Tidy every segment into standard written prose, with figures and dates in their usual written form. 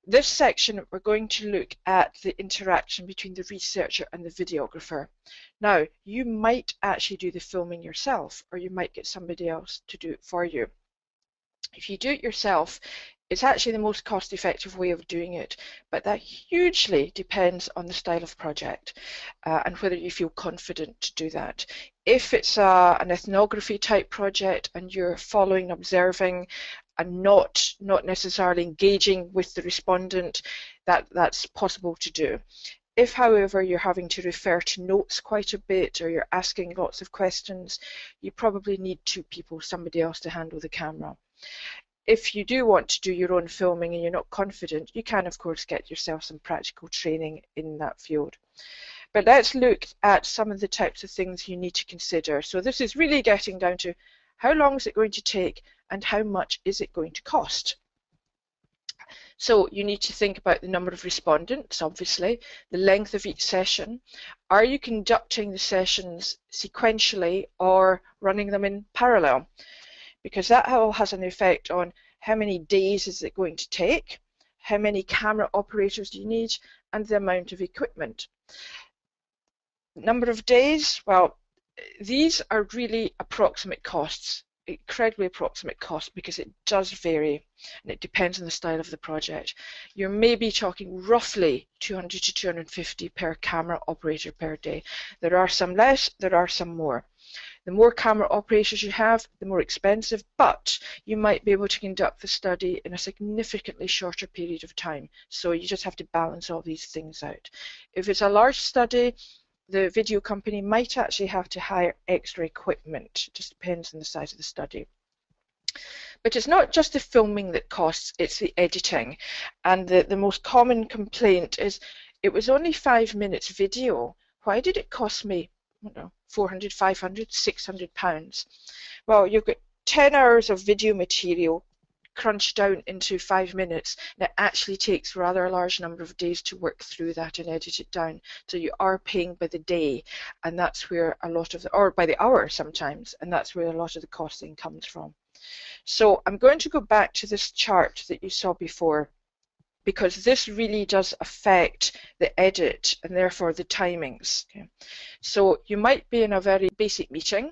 This section, we're going to look at the interaction between the researcher and the videographer. Now, you might actually do the filming yourself, or you might get somebody else to do it for you. If you do it yourself, it's actually the most cost-effective way of doing it, but that hugely depends on the style of project and whether you feel confident to do that. If it's an ethnography type project and you're following, observing, and not necessarily engaging with the respondent, that's possible to do. If, however, you're having to refer to notes quite a bit, or you're asking lots of questions, you probably need two people, somebody else to handle the camera. If you do want to do your own filming and you're not confident, you can, of course, get yourself some practical training in that field. But let's look at some of the types of things you need to consider. So this is really getting down to how long is it going to take and how much is it going to cost. So you need to think about the number of respondents, obviously, the length of each session. Are you conducting the sessions sequentially or running them in parallel? Because that all has an effect on how many days is it going to take, how many camera operators do you need, and the amount of equipment. Number of days, well, these are really approximate costs, incredibly approximate costs, because it does vary and it depends on the style of the project. You're maybe talking roughly 200 to 250 per camera operator per day. There are some less, there are some more. The more camera operators you have, the more expensive, but you might be able to conduct the study in a significantly shorter period of time. So you just have to balance all these things out. If it's a large study, the video company might actually have to hire extra equipment. It just depends on the size of the study. But it's not just the filming that costs, it's the editing. And the most common complaint is, it was only 5 minutes video. Why did it cost me, I don't know, 400, 500, 600 pounds? Well, you've got 10 hours of video material crunched down into 5 minutes, and it actually takes rather a large number of days to work through that and edit it down. So you are paying by the day, and that's where a lot of the, or by the hour sometimes, and that's where a lot of the costing comes from. So I'm going to go back to this chart that you saw before, because this really does affect the edit and therefore the timings. Okay. So you might be in a very basic meeting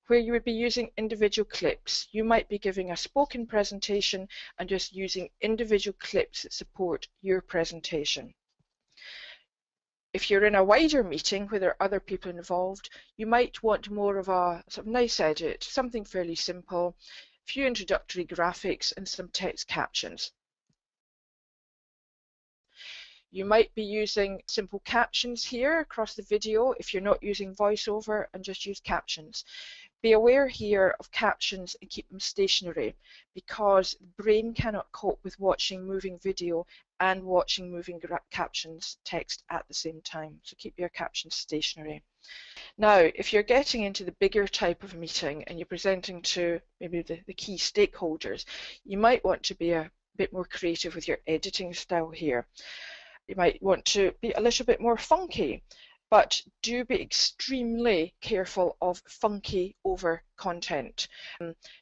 where you would be using individual clips. You might be giving a spoken presentation and just using individual clips that support your presentation. If you're in a wider meeting where there are other people involved, you might want more of a sort of nice edit, something fairly simple, a few introductory graphics and some text captions. You might be using simple captions here across the video if you're not using voiceover, and just use captions. Be aware here of captions and keep them stationary, because the brain cannot cope with watching moving video and watching moving captions text at the same time. So keep your captions stationary. Now, if you're getting into the bigger type of meeting and you're presenting to maybe the key stakeholders, you might want to be a bit more creative with your editing style here. You might want to be a little bit more funky, but do be extremely careful of funky over content.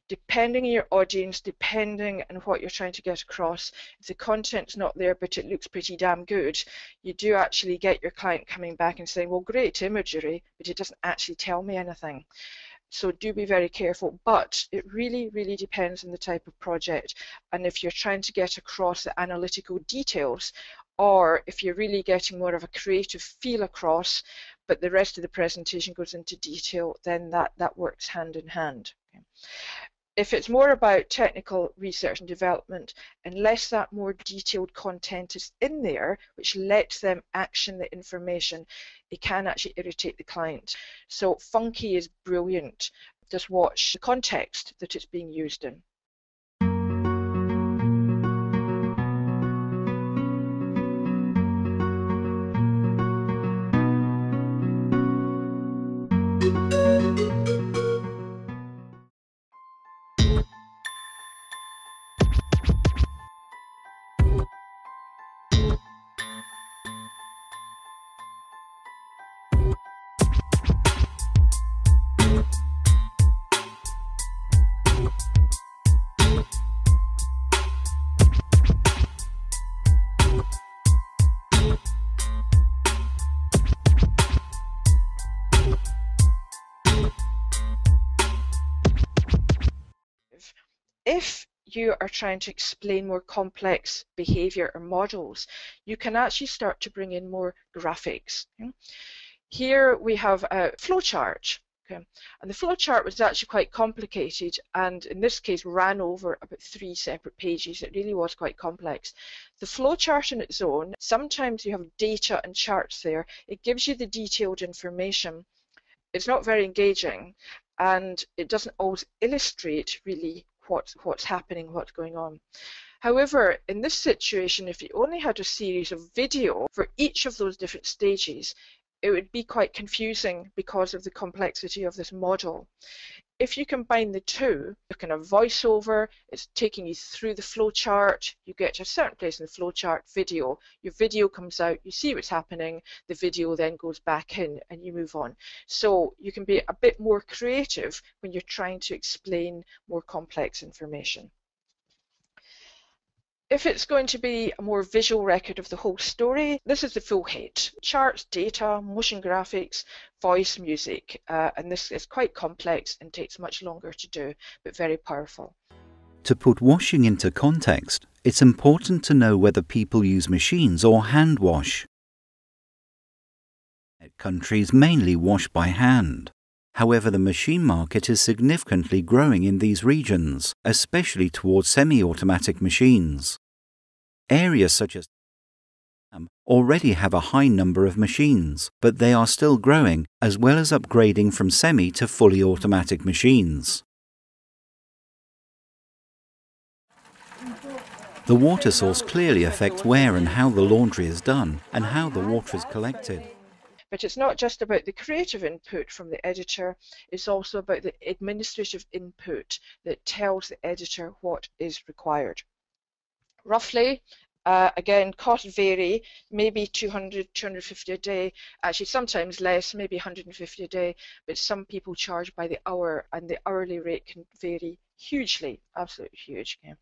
Depending on your audience, depending on what you're trying to get across, if the content's not there but it looks pretty damn good, you do actually get your client coming back and saying, well, great imagery, but it doesn't actually tell me anything. So do be very careful, but it really, really depends on the type of project, and if you're trying to get across the analytical details, or if you're really getting more of a creative feel across, but the rest of the presentation goes into detail, then that works hand in hand. Okay. If it's more about technical research and development, unless that more detailed content is in there, which lets them action the information, it can actually irritate the client. So funky is brilliant. Just watch the context that it's being used in. you are trying to explain more complex behavior or models, you can actually start to bring in more graphics. Okay? Here we have a flowchart. Okay. And the flowchart was actually quite complicated, and in this case ran over about 3 separate pages. It really was quite complex. The flowchart on its own, sometimes you have data and charts there. It gives you the detailed information. It's not very engaging, and it doesn't always illustrate really what's happening, what's going on. However, in this situation, if you only had a series of video for each of those different stages, it would be quite confusing because of the complexity of this model. If you combine the two, you can have voiceover, it's taking you through the flowchart, you get to a certain place in the flowchart, video, your video comes out, you see what's happening, the video then goes back in and you move on. So you can be a bit more creative when you're trying to explain more complex information. If it's going to be a more visual record of the whole story, this is the full head. Charts, data, motion graphics, voice, music, and this is quite complex and takes much longer to do, but very powerful. To put washing into context, it's important to know whether people use machines or hand wash. Countries mainly wash by hand. However, the machine market is significantly growing in these regions, especially towards semi-automatic machines. Areas such as already have a high number of machines, but they are still growing, as well as upgrading from semi to fully automatic machines. The water source clearly affects where and how the laundry is done and how the water is collected. But it's not just about the creative input from the editor, it's also about the administrative input that tells the editor what is required. Roughly, again, costs vary, maybe 200, 250 a day, actually sometimes less, maybe 150 a day, but some people charge by the hour and the hourly rate can vary hugely, absolutely huge. Okay.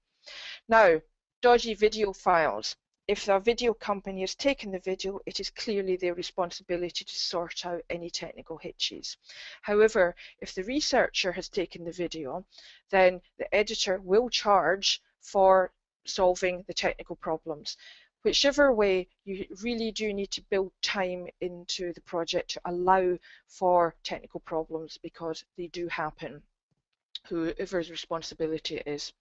Now, dodgy video files. If the video company has taken the video, it is clearly their responsibility to sort out any technical hitches. However, if the researcher has taken the video, then the editor will charge for solving the technical problems. Whichever way, you really do need to build time into the project to allow for technical problems because they do happen, whoever's responsibility it is.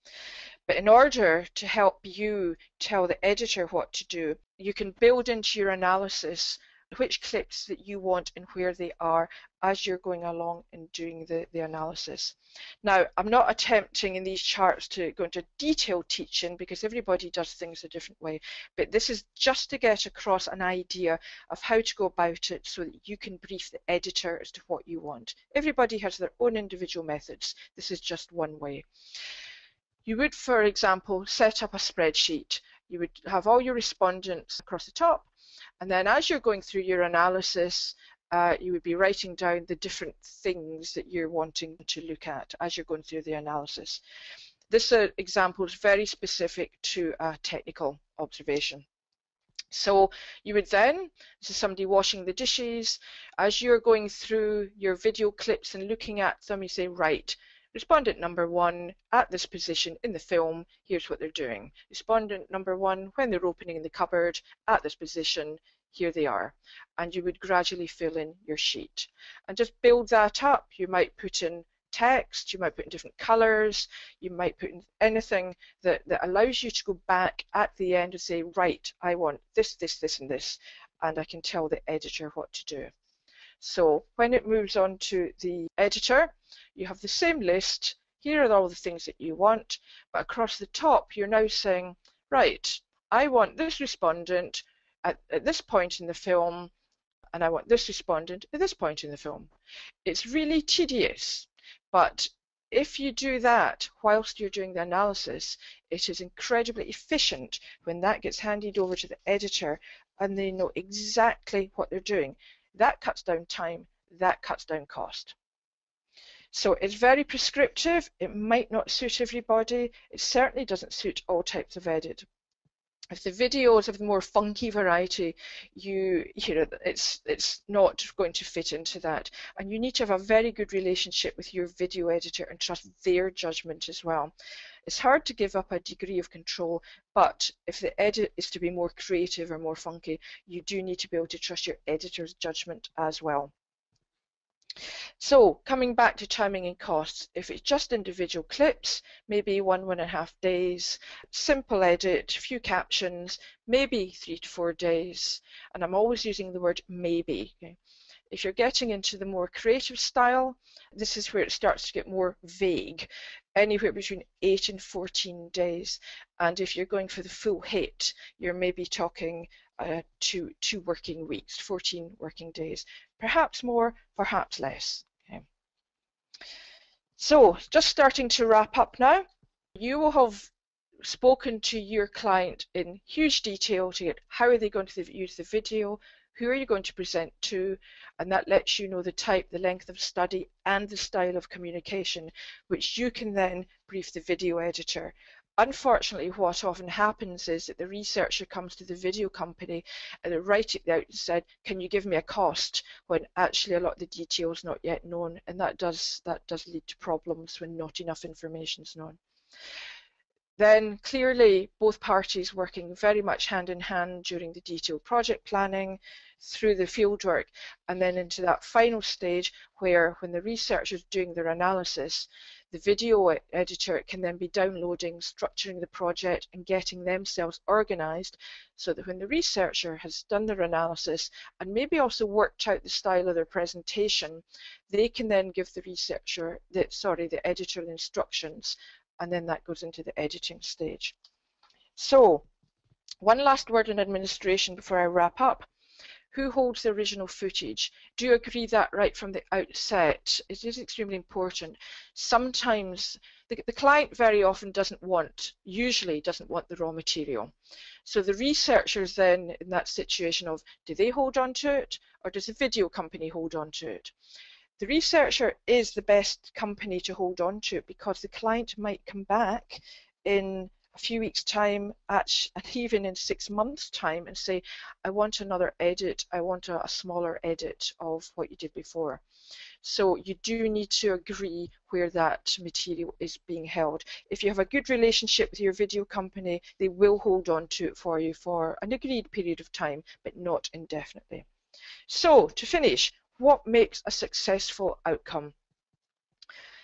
But in order to help you tell the editor what to do, you can build into your analysis which clips that you want and where they are as you're going along and doing the analysis. Now, I'm not attempting in these charts to go into detailed teaching because everybody does things a different way, but this is just to get across an idea of how to go about it so that you can brief the editor as to what you want. Everybody has their own individual methods. This is just one way. You would, for example, set up a spreadsheet. You would have all your respondents across the top, and then as you're going through your analysis, you would be writing down the different things that you're wanting to look at as you're going through the analysis. This example is very specific to a technical observation. So you would then, this is somebody washing the dishes, as you're going through your video clips and looking at them, you say, right, respondent number 1 at this position in the film, here's what they're doing. Respondent number 1, when they're opening the cupboard at this position, here they are. And you would gradually fill in your sheet. And just build that up. You might put in text, you might put in different colors, you might put in anything that allows you to go back at the end and say, right, I want this, this, this, and this, and I can tell the editor what to do. So when it moves on to the editor, you have the same list. Here are all the things that you want, but across the top, you're now saying, right, I want this respondent at this point in the film, and I want this respondent at this point in the film. It's really tedious, but if you do that whilst you're doing the analysis, it is incredibly efficient when that gets handed over to the editor and they know exactly what they're doing. That cuts down time, that cuts down cost. So it's very prescriptive. It might not suit everybody. It certainly doesn't suit all types of edit. If the videos of the more funky variety, you know, it's not going to fit into that. And you need to have a very good relationship with your video editor and trust their judgment as well. It's hard to give up a degree of control, but if the edit is to be more creative or more funky, you do need to be able to trust your editor's judgment as well. So coming back to timing and costs, if it's just individual clips, maybe 1.5 days, simple edit, few captions, maybe 3 to 4 days, and I'm always using the word maybe. Okay? If you're getting into the more creative style, this is where it starts to get more vague, anywhere between 8 and 14 days. And if you're going for the full hit, you're maybe talking two working weeks, 14 working days, perhaps more, perhaps less. Okay. So just starting to wrap up now, you will have spoken to your client in huge detail to get how are they going to use the video, who are you going to present to, and that lets you know the type, the length of study, and the style of communication, which you can then brief the video editor. Unfortunately, what often happens is that the researcher comes to the video company and they write it out and said, can you give me a cost, when actually a lot of the detail is not yet known, and that does lead to problems when not enough information is known. Then clearly both parties working very much hand in hand during the detailed project planning, through the fieldwork, and then into that final stage where when the researcher is doing their analysis, the video editor can then be downloading, structuring the project and getting themselves organized so that when the researcher has done their analysis and maybe also worked out the style of their presentation, they can then give the researcher, the editor the instructions, and then that goes into the editing stage. So, one last word on administration before I wrap up. Who holds the original footage? Do you agree that right from the outset? It is extremely important. Sometimes the client very often usually doesn't want the raw material. So the researchers then in that situation of, do they hold on to it or does the video company hold on to it? The researcher is the best company to hold on to it because the client might come back in a few weeks' time, even in 6 months' time, and say, I want another edit, I want a smaller edit of what you did before. So you do need to agree where that material is being held. If you have a good relationship with your video company, they will hold on to it for you for an agreed period of time, but not indefinitely. So to finish, what makes a successful outcome?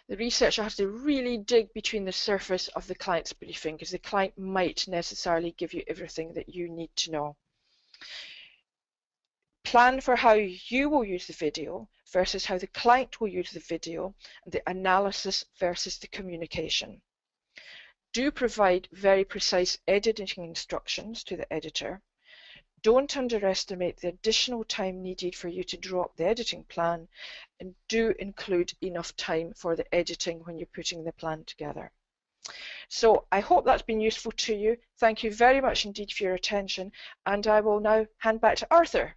The researcher has to really dig between the surface of the client's briefing because the client might necessarily give you everything that you need to know. Plan for how you will use the video versus how the client will use the video, and the analysis versus the communication. Do provide very precise editing instructions to the editor. Don't underestimate the additional time needed for you to draw up the editing plan, and do include enough time for the editing when you're putting the plan together. So I hope that's been useful to you. Thank you very much indeed for your attention, and I will now hand back to Arthur.